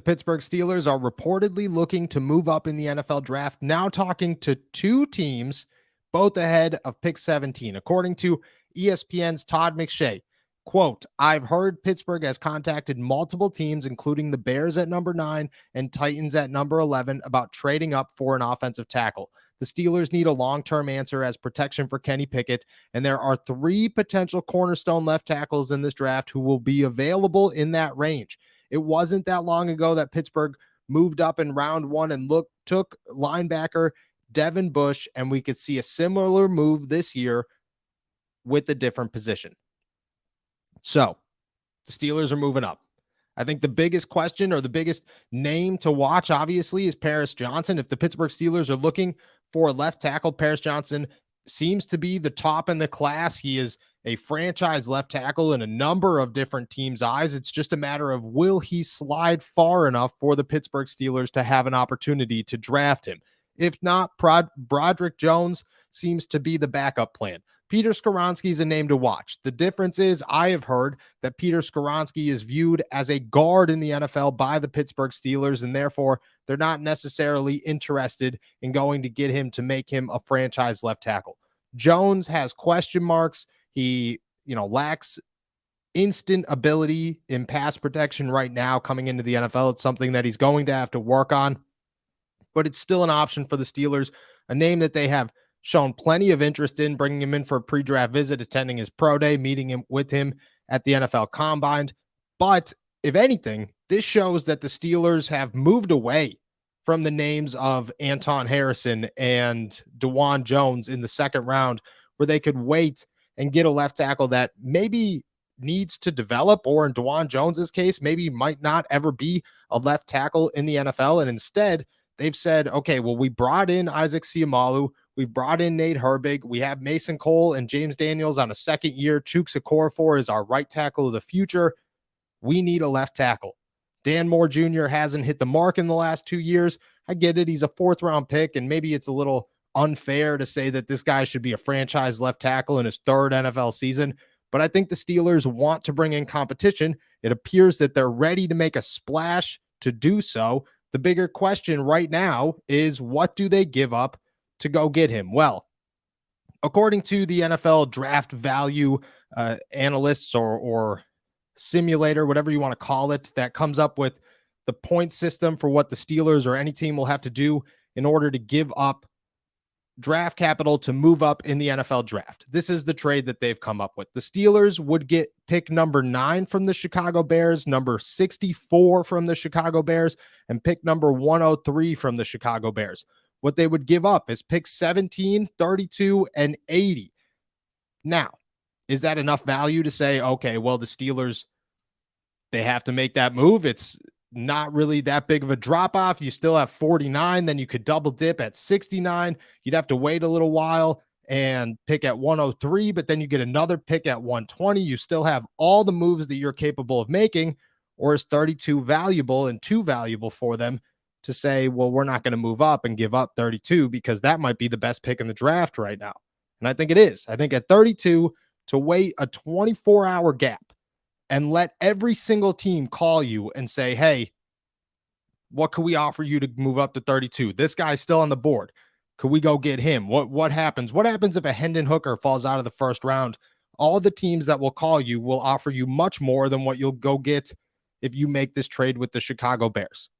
The Pittsburgh Steelers are reportedly looking to move up in the NFL draft, now talking to two teams, both ahead of pick 17. According to ESPN's Todd McShay, quote, I've heard Pittsburgh has contacted multiple teams, including the Bears at number 9 and Titans at number 11, about trading up for an offensive tackle. The Steelers need a long-term answer as protection for Kenny Pickett, and there are 3 potential cornerstone left tackles in this draft who will be available in that range. It wasn't that long ago that Pittsburgh moved up in round 1 and took linebacker Devin Bush, and we could see a similar move this year with a different position. So the Steelers are moving up. I think the biggest question or the biggest name to watch, obviously, is Paris Johnson. If the Pittsburgh Steelers are looking for a left tackle, Paris Johnson seems to be the top in the class. He is a franchise left tackle in a number of different teams' eyes. It's just a matter of, will he slide far enough for the Pittsburgh Steelers to have an opportunity to draft him? If not, Broderick Jones seems to be the backup plan. Peter Skoronski is a name to watch. The difference is, I have heard that Peter Skoronski is viewed as a guard in the NFL by the Pittsburgh Steelers, and therefore they're not necessarily interested in going to get him to make him a franchise left tackle. Jones has question marks. He, lacks instant ability in pass protection right now coming into the NFL. It's something that he's going to have to work on, but it's still an option for the Steelers, a name that they have shown plenty of interest in, bringing him in for a pre-draft visit, attending his pro day, meeting with him at the NFL Combine. But if anything, this shows that the Steelers have moved away from the names of Anton Harrison and DeJuan Jones in the second round, where they could wait and get a left tackle that maybe needs to develop, or in DeJuan Jones's case, maybe might not ever be a left tackle in the NFL. And instead, they've said, okay, well, we brought in Isaac Seumalo. We've brought in Nate Herbig. We have Mason Cole and James Daniels on a second year. Chuks Okorafor is our right tackle of the future. We need a left tackle. Dan Moore Jr. hasn't hit the mark in the last 2 years. I get it. He's a 4th-round pick, and maybe it's a little unfair to say that this guy should be a franchise left tackle in his 3rd NFL season. But I think the Steelers want to bring in competition. It appears that they're ready to make a splash to do so. The bigger question right now is, what do they give up to go get him? Well, according to the NFL draft value analysts or simulator, whatever you want to call it, that comes up with the point system for what the Steelers or any team will have to do in order to give up draft capital to move up in the NFL draft. This is the trade that they've come up with. The Steelers would get pick number 9 from the Chicago Bears, number 64 from the Chicago Bears, and pick number 103 from the Chicago Bears. What they would give up is picks 17, 32, and 80. Now, is that enough value to say, okay, well, the Steelers, they have to make that move? It's not really that big of a drop-off. You still have 49, then you could double dip at 69. You'd have to wait a little while and pick at 103, but then you get another pick at 120. You still have all the moves that you're capable of making, or is 32 valuable and too valuable for them to say, well, we're not going to move up and give up 32 because that might be the best pick in the draft right now. And I think it is. I think at 32, to wait a 24-hour gap and let every single team call you and say, hey, what can we offer you to move up to 32? This guy's still on the board. Could we go get him? What happens? What happens if a Hendon Hooker falls out of the first round? All the teams that will call you will offer you much more than what you'll go get if you make this trade with the Chicago Bears.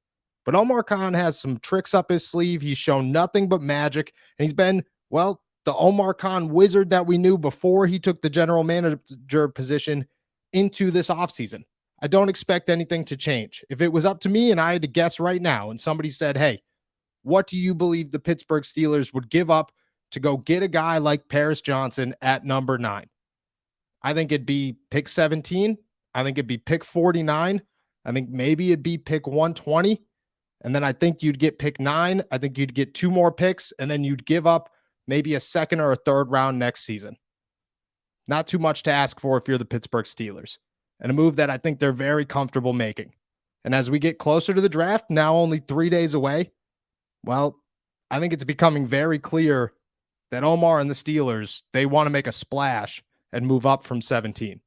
But Omar Khan has some tricks up his sleeve. He's shown nothing but magic, and he's been, well, the Omar Khan wizard that we knew before he took the general manager position into this offseason. I don't expect anything to change. If it was up to me and I had to guess right now and somebody said, hey, what do you believe the Pittsburgh Steelers would give up to go get a guy like Paris Johnson at number 9? I think it'd be pick 17. I think it'd be pick 49. I think maybe it'd be pick 120. And then I think you'd get pick 9. I think you'd get 2 more picks, and then you'd give up maybe a 2nd or a 3rd round next season. Not too much to ask for if you're the Pittsburgh Steelers, and a move that I think they're very comfortable making. And as we get closer to the draft, now only 3 days away, well, I think it's becoming very clear that Omar and the Steelers, they want to make a splash and move up from 17.